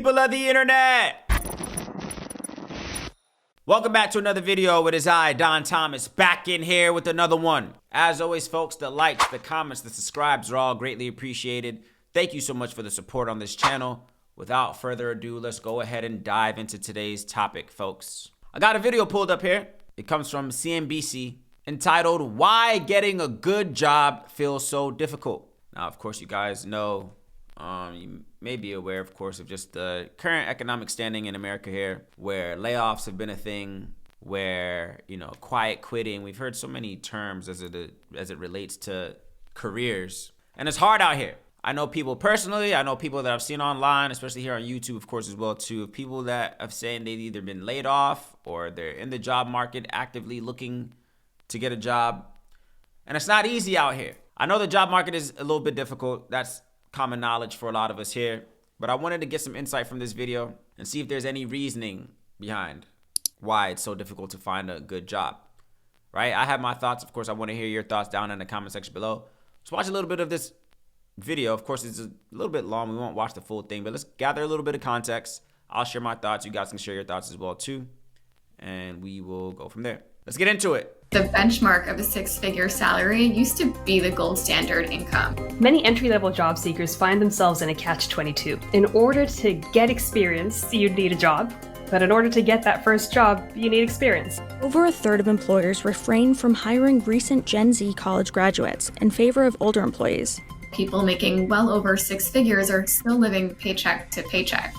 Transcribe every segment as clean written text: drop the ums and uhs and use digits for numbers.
people of the internet? Welcome back to another video. It is I, Don Thomas, back in here with another one. As always, folks, the likes, the comments, the subscribes are all greatly appreciated. Thank you so much for the support on this channel. Without further ado, let's go ahead and dive into today's topic, folks. I got a video pulled up here. It comes from CNBC entitled, Why Getting a Good Job Feels So Difficult. Now, of course, you guys know, you may be aware, of course, of just the current economic standing in America here, where layoffs have been a thing, where, quiet quitting. We've heard so many terms as it relates to careers, and it's hard out here. I know people personally, I know people that I've seen online, especially here on YouTube, of course, as well, too, people that have saying they've either been laid off or they're in the job market actively looking to get a job. And it's not easy out here. I know the job market is a little bit difficult. That's common knowledge for a lot of us here, but I wanted to get some insight from this video and see if there's any reasoning behind why it's so difficult to find a good job, right? I have my thoughts. Of course, I want to hear your thoughts down in the comment section below. Let's watch a little bit of this video. Of course, it's a little bit long. We won't watch the full thing, but let's gather a little bit of context. I'll share my thoughts. You guys can share your thoughts as well too, and we will go from there. Let's get into it. The benchmark of a six-figure salary used to be the gold standard income. Many entry-level job seekers find themselves in a catch-22. In order to get experience, you need a job. But in order to get that first job, you need experience. Over a third of employers refrain from hiring recent Gen Z college graduates in favor of older employees. People making well over six figures are still living paycheck to paycheck.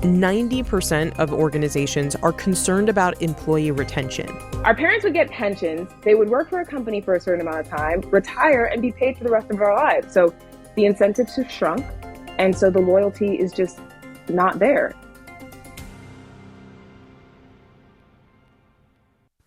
90% of organizations are concerned about employee retention. Our parents would get pensions, they would work for a company for a certain amount of time, retire, and be paid for the rest of our lives. So the incentives have shrunk, and so the loyalty is just not there.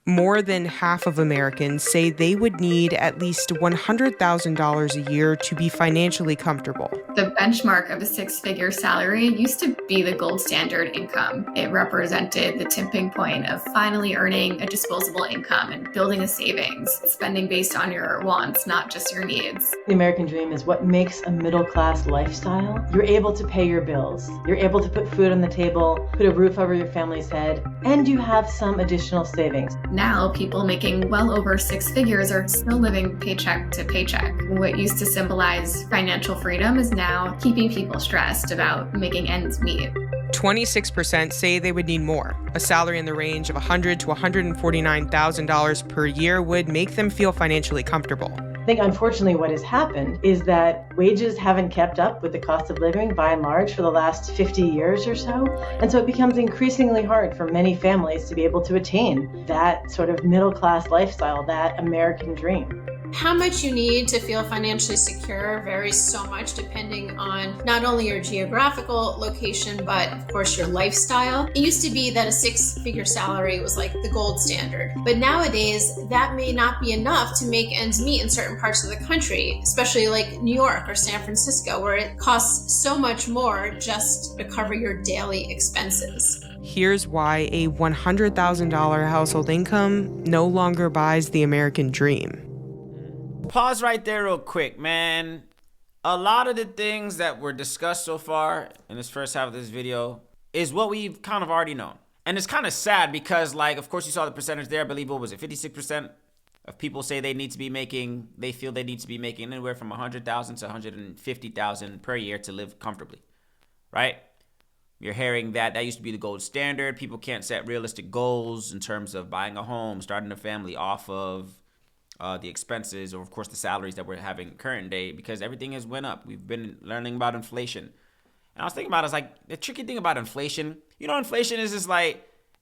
More than half of Americans say they would need at least $100,000 a year to be financially comfortable. The benchmark of a six-figure salary used to be the gold standard income. It represented the tipping point of finally earning a disposable income and building a savings, spending based on your wants, not just your needs. The American dream is what makes a middle-class lifestyle. You're able to pay your bills. You're able to put food on the table, put a roof over your family's head, and you have some additional savings. Now, people making well over six figures are still living paycheck to paycheck. What used to symbolize financial freedom is now keeping people stressed about making ends meet. 26% say they would need more. A salary in the range of $100,000 to $149,000 per year would make them feel financially comfortable. I think unfortunately what has happened is that wages haven't kept up with the cost of living by and large for the last 50 years or so. And so it becomes increasingly hard for many families to be able to attain that sort of middle-class lifestyle, that American dream. How much you need to feel financially secure varies so much depending on not only your geographical location, but of course your lifestyle. It used to be that a six-figure salary was like the gold standard, but nowadays that may not be enough to make ends meet in certain parts of the country, especially like New York or San Francisco, where it costs so much more just to cover your daily expenses. Here's why a $100,000 household income no longer buys the American dream. Pause right there real quick, man. A lot of the things that were discussed so far in this first half of this video is what we've kind of already known. And it's kind of sad because, of course you saw the percentage there. I believe, what was it, 56% of people say they feel they need to be making anywhere from $100,000 to $150,000 per year to live comfortably, right? You're hearing that used to be the gold standard. People can't set realistic goals in terms of buying a home, starting a family off of the expenses, or of course the salaries that we're having current day, because everything has went up. We've been learning about inflation, and I was thinking about it, the tricky thing about inflation. Inflation is just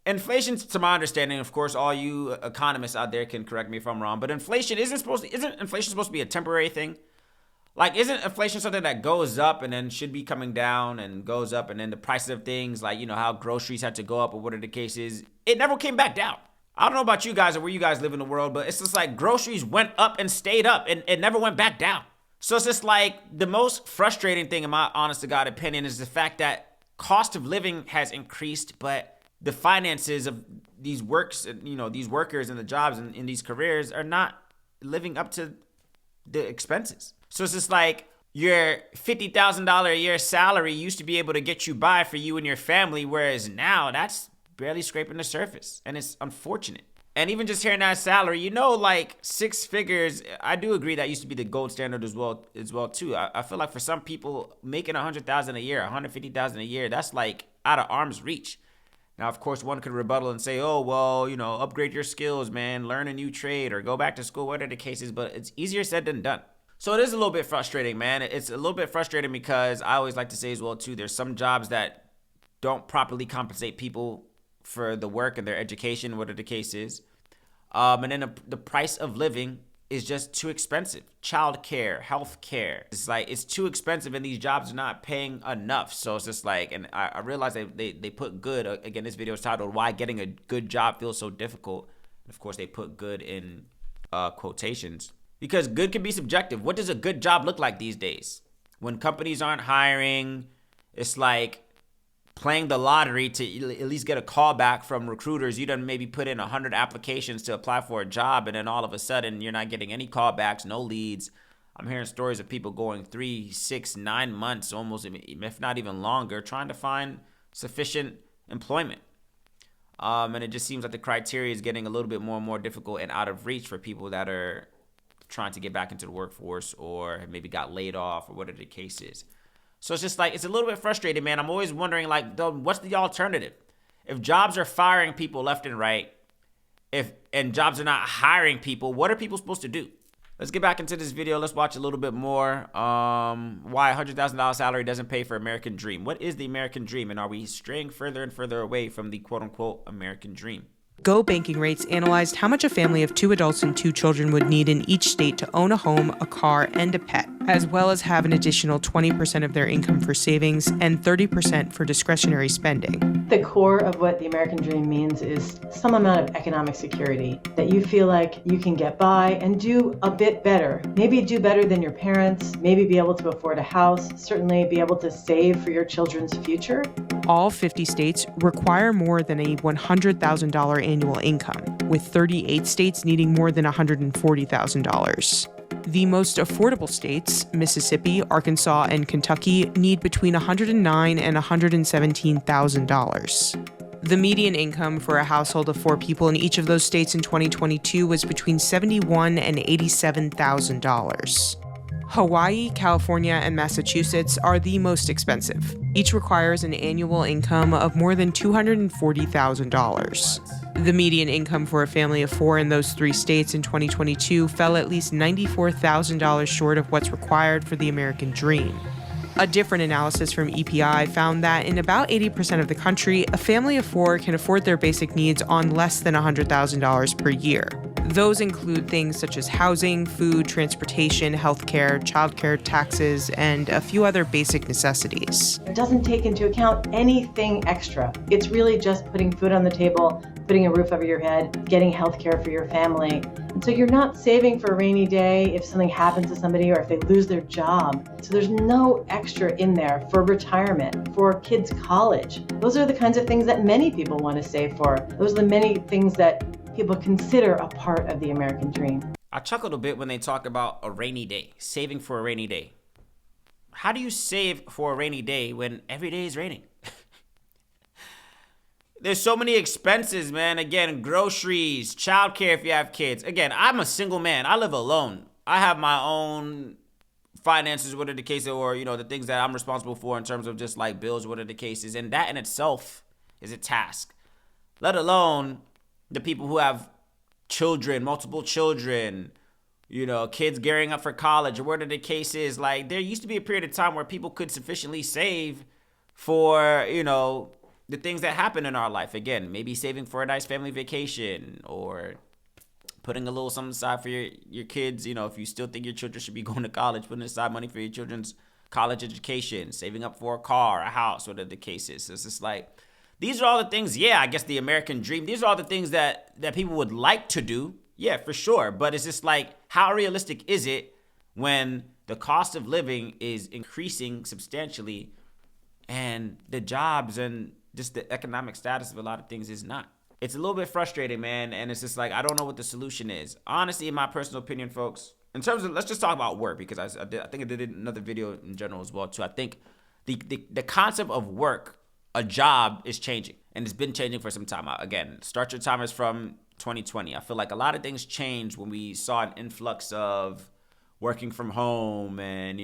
inflation, to my understanding, of course, all you economists out there can correct me if I'm wrong, but inflation isn't inflation supposed to be a temporary thing? Isn't inflation something that goes up and then should be coming down and goes up, and then the prices of things, how groceries had to go up or whatever the case is, it never came back down. I don't know about you guys or where you guys live in the world, but it's just groceries went up and stayed up and it never went back down. So it's just the most frustrating thing, in my honest to God opinion, is the fact that cost of living has increased, but the finances of these workers and the jobs in these careers are not living up to the expenses. So it's just your $50,000 a year salary used to be able to get you by for you and your family, whereas now that's barely scraping the surface, and it's unfortunate. And even just hearing that salary, you know, like 6 figures, I do agree that used to be the gold standard as well too. I feel like for some people making $100,000 a year, $150,000 a year, that's like out of arm's reach. Now, of course, one could rebuttal and say, oh, well, you know, upgrade your skills, man, learn a new trade or go back to school, whatever the case is, but it's easier said than done. So it is a little bit frustrating, man. It's a little bit frustrating because I always like to say as well too, there's some jobs that don't properly compensate people for the work and their education, whatever the case is. And then the price of living is just too expensive. Childcare, healthcare. It's like, it's too expensive and these jobs are not paying enough. So it's just like, and I realize they put good, again, this video is titled, Why Getting a Good Job Feels So Difficult. And of course, they put good in quotations because good can be subjective. What does a good job look like these days? When companies aren't hiring, it's like playing the lottery to at least get a call back from recruiters. You done maybe put in 100 applications to apply for a job, and then all of a sudden you're not getting any callbacks, no leads. I'm hearing stories of people going 3, 6, 9 months, almost, if not even longer, trying to find sufficient employment. And it just seems like the criteria is getting a little bit more and more difficult and out of reach for people that are trying to get back into the workforce or have maybe got laid off or whatever the case is. So it's just like, it's a little bit frustrating, man. I'm always wondering, like, what's the alternative? If jobs are firing people left and right, and jobs are not hiring people, what are people supposed to do? Let's get back into this video. Let's watch a little bit more. Why a $100,000 salary doesn't pay for American dream. What is the American dream? And are we straying further and further away from the quote unquote American dream? Go Banking Rates analyzed how much a family of 2 adults and 2 children would need in each state to own a home, a car, and a pet, as well as have an additional 20% of their income for savings and 30% for discretionary spending. The core of what the American dream means is some amount of economic security, that you feel like you can get by and do a bit better. Maybe do better than your parents, maybe be able to afford a house, certainly be able to save for your children's future. All 50 states require more than a $100,000 annual income, with 38 states needing more than $140,000. The most affordable states, Mississippi, Arkansas, and Kentucky, need between $109,000 and $117,000. The median income for a household of 4 people in each of those states in 2022 was between $71,000 and $87,000. Hawaii, California, and Massachusetts are the most expensive. Each requires an annual income of more than $240,000. The median income for a family of 4 in those 3 states in 2022 fell at least $94,000 short of what's required for the American dream. A different analysis from EPI found that in about 80% of the country, a family of 4 can afford their basic needs on less than $100,000 per year. Those include things such as housing, food, transportation, healthcare, childcare, taxes, and a few other basic necessities. It doesn't take into account anything extra. It's really just putting food on the table, putting a roof over your head, getting healthcare for your family. And so you're not saving for a rainy day if something happens to somebody or if they lose their job. So there's no extra in there for retirement, for kids' college. Those are the kinds of things that many people want to save for. Those are the many things that people consider a part of the American dream. I chuckled a bit when they talked about a rainy day, saving for a rainy day. How do you save for a rainy day when every day is raining? There's so many expenses, man. Again, groceries, childcare if you have kids. Again, I'm a single man. I live alone. I have my own finances, whatever the case is, or, you know, the things that I'm responsible for in terms of just like bills, whatever the case is. And that in itself is a task, let alone the people who have children, multiple children, you know, kids gearing up for college or whatever the case is. Like, there used to be a period of time where people could sufficiently save for, you know, the things that happen in our life. Again, maybe saving for a nice family vacation or putting a little something aside for your kids. You know, if you still think your children should be going to college, putting aside money for your children's college education, saving up for a car, a house, whatever the case is. So it's just like, these are all the things, yeah, I guess the American dream. These are all the things that people would like to do. Yeah, for sure. But it's just like, how realistic is it when the cost of living is increasing substantially and the jobs and just the economic status of a lot of things is not? It's a little bit frustrating, man. And it's just like, I don't know what the solution is. Honestly, in my personal opinion, folks, in terms of, let's just talk about work, because I think I did another video in general as well too. I think the concept of work, a job, is changing, and it's been changing for some time. Again, start your timers from 2020. I feel like a lot of things changed when we saw an influx of working from home and,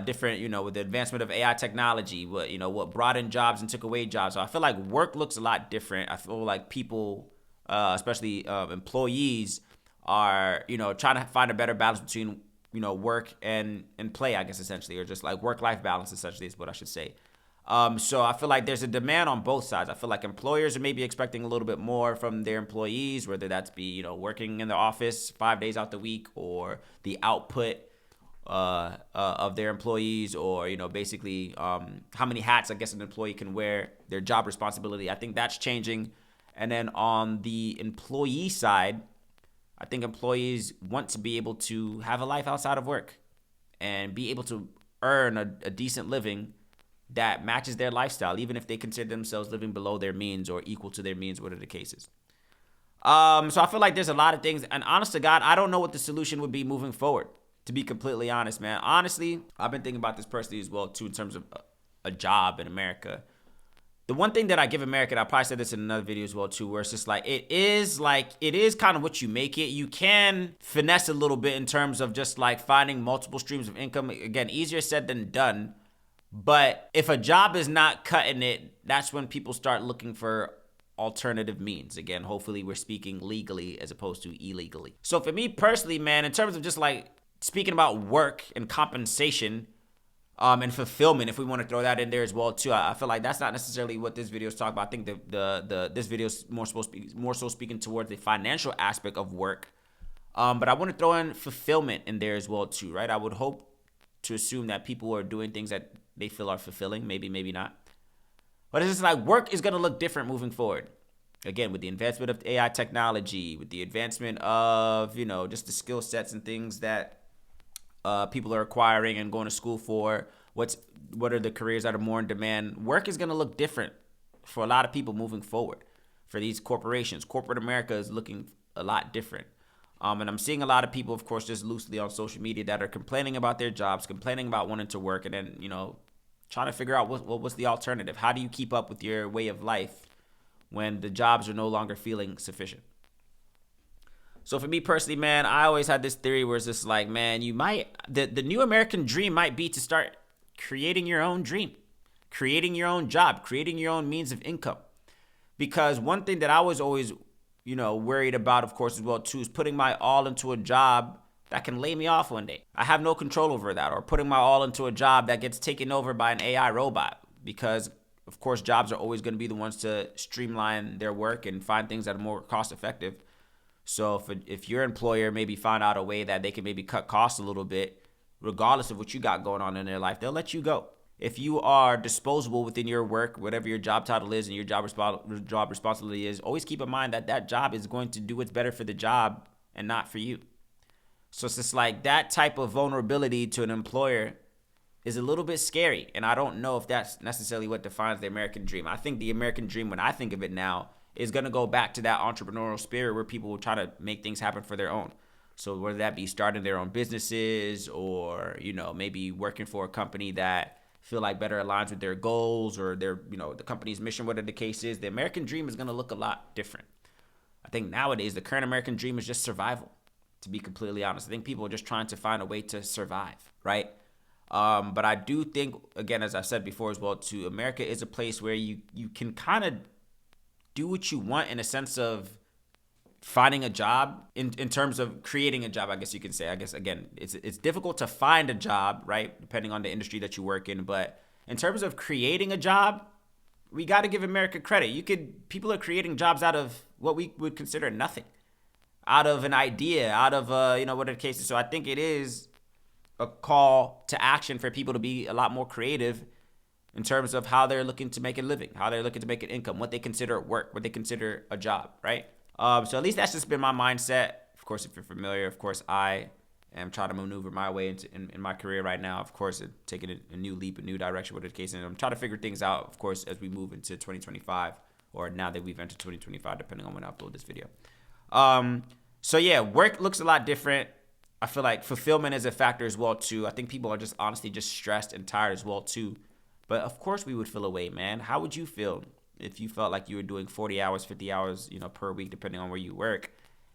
different, with the advancement of AI technology, what brought in jobs and took away jobs. So I feel like work looks a lot different. I feel like people, especially employees, are, trying to find a better balance between, work and play, I guess, essentially, or just like work-life balance, essentially, is what I should say. So I feel like there's a demand on both sides. I feel like employers are maybe expecting a little bit more from their employees, whether that's be, working in the office 5 days out the week, or the output of their employees, or, basically how many hats, I guess, an employee can wear, their job responsibility. I think that's changing. And then on the employee side, I think employees want to be able to have a life outside of work and be able to earn a decent living that matches their lifestyle, even if they consider themselves living below their means or equal to their means, whatever the case is. So I feel like there's a lot of things, and honest to God, I don't know what the solution would be moving forward, to be completely honest, man. Honestly, I've been thinking about this personally as well, too, in terms of a job in America. The one thing that I give America, and I probably said this in another video as well, too, where it's just like, it is kind of what you make it. You can finesse a little bit in terms of just like finding multiple streams of income. Again, easier said than done. But if a job is not cutting it, that's when people start looking for alternative means. Again, hopefully we're speaking legally as opposed to illegally. So for me personally, man, in terms of just like speaking about work and compensation and fulfillment, if we want to throw that in there as well too, I feel like that's not necessarily what this video is talking about. I think this video is more so speaking towards the financial aspect of work. But I want to throw in fulfillment in there as well too, right? I would hope to assume that people are doing things that they feel are fulfilling, maybe not. But it's just like work is going to look different moving forward. Again, with the advancement of AI technology, with the advancement of, just the skill sets and things that people are acquiring and going to school for, what are the careers that are more in demand, work is going to look different for a lot of people moving forward. For these corporations, corporate America is looking a lot different. And I'm seeing a lot of people, of course, just loosely on social media that are complaining about their jobs, complaining about wanting to work, and then, trying to figure out what's the alternative. How do you keep up with your way of life when the jobs are no longer feeling sufficient? So for me personally, man, I always had this theory where it's just like, man, the new American dream might be to start creating your own dream, creating your own job, creating your own means of income. Because one thing that I was always worried about, of course, as well, too, is putting my all into a job that can lay me off one day. I have no control over that, or putting my all into a job that gets taken over by an AI robot, because, of course, jobs are always going to be the ones to streamline their work and find things that are more cost effective. So if your employer maybe found out a way that they can maybe cut costs a little bit, regardless of what you got going on in their life, they'll let you go. If you are disposable within your work, whatever your job title is and your job responsibility is, always keep in mind that job is going to do what's better for the job and not for you. So it's just like that type of vulnerability to an employer is a little bit scary. And I don't know if that's necessarily what defines the American dream. I think the American dream, when I think of it now, is going to go back to that entrepreneurial spirit where people will try to make things happen for their own. So whether that be starting their own businesses, or, maybe working for a company that feel like better aligns with their goals, or their, the company's mission, whatever the case is, the American dream is going to look a lot different. I think nowadays the current American dream is just survival, to be completely honest. I think people are just trying to find a way to survive, right? But I do think, again, as I said before as well, too, America is a place where you can kind of do what you want, in a sense of finding a job, in terms of creating a job, I guess you can say. I guess, again, it's difficult to find a job, right, depending on the industry that you work in. But in terms of creating a job, we got to give America credit. People are creating jobs out of what we would consider nothing, out of an idea, out of whatever the case is. So I think it is a call to action for people to be a lot more creative in terms of how they're looking to make a living, how they're looking to make an income, what they consider work, what they consider a job, right? So at least that's just been my mindset. Of course, if you're familiar, of course, I am trying to maneuver my way in my career right now. Of course, taking a new leap, a new direction, whatever the case is. And I'm trying to figure things out, of course, as we move into 2025, or now that we've entered 2025, depending on when I upload this video. So yeah, work looks a lot different. I feel like fulfillment is a factor as well too. I think people are just honestly just stressed and tired as well too. But of course we would feel away, man. How would you feel if you felt like you were doing 40 hours, 50 hours, per week, depending on where you work,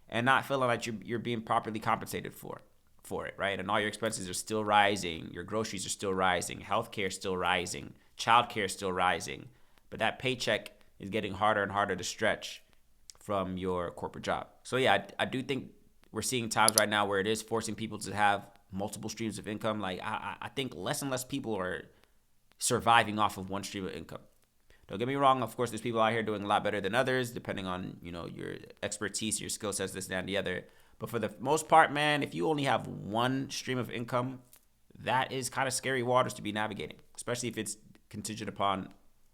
and not feeling like you're being properly compensated for it, right? And all your expenses are still rising, your groceries are still rising, healthcare is still rising, childcare is still rising, but that paycheck is getting harder and harder to stretch from your corporate job. So yeah, I do think we're seeing times right now where it is forcing people to have multiple streams of income. Like I think less and less people are surviving off of one stream of income. Don't get me wrong. Of course, there's people out here doing a lot better than others, depending on, your expertise, your skill sets, this, that, and the other. But for the most part, man, if you only have one stream of income, that is kind of scary waters to be navigating, especially if it's contingent upon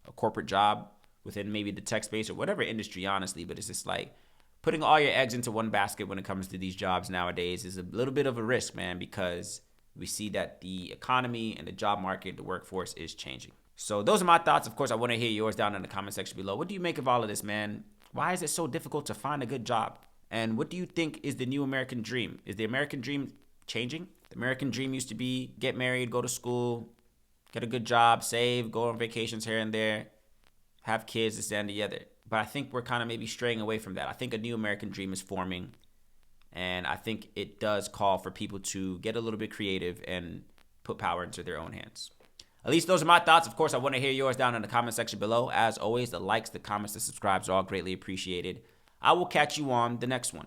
a corporate job within maybe the tech space or whatever industry, honestly. But it's just like putting all your eggs into one basket when it comes to these jobs nowadays is a little bit of a risk, man, because we see that the economy and the job market, the workforce is changing. So those are my thoughts. Of course, I want to hear yours down in the comment section below. What do you make of all of this, man? Why is it so difficult to find a good job? And what do you think is the new American dream? Is the American dream changing? The American dream used to be get married, go to school, get a good job, save, go on vacations here and there, have kids, this, that, and the other. But I think we're kind of maybe straying away from that. I think a new American dream is forming. And I think it does call for people to get a little bit creative and put power into their own hands. At least those are my thoughts. Of course, I want to hear yours down in the comment section below. As always, the likes, the comments, the subscribes are all greatly appreciated. I will catch you on the next one.